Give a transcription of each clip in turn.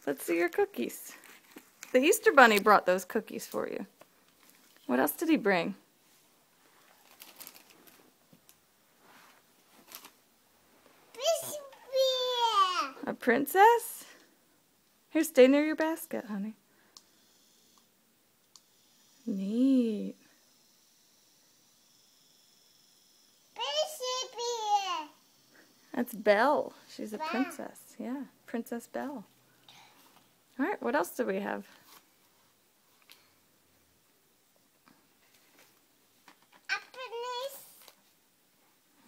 Let's see your cookies. The Easter Bunny brought those cookies for you. What else did he bring? A princess? Here, stay near your basket, honey. Neat. That's Belle. She's a princess. Yeah, Princess Belle. All right, what else do we have?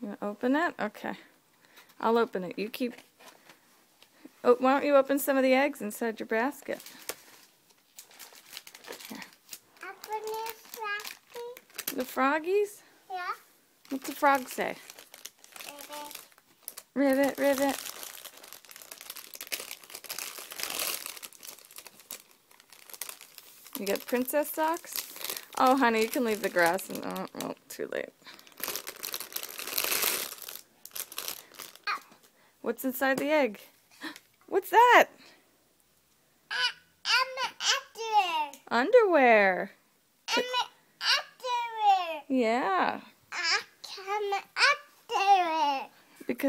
You want to open it? Okay. I'll open it. You keep... Oh, why don't you open some of the eggs inside your basket? Here. The froggies? Yeah. What's the frog say? Ribbit, ribbit. You got princess socks? Oh, honey, you can leave the grass. And, oh, well, too late. What's inside the egg? What's that? Underwear. Yeah. Underwear. Because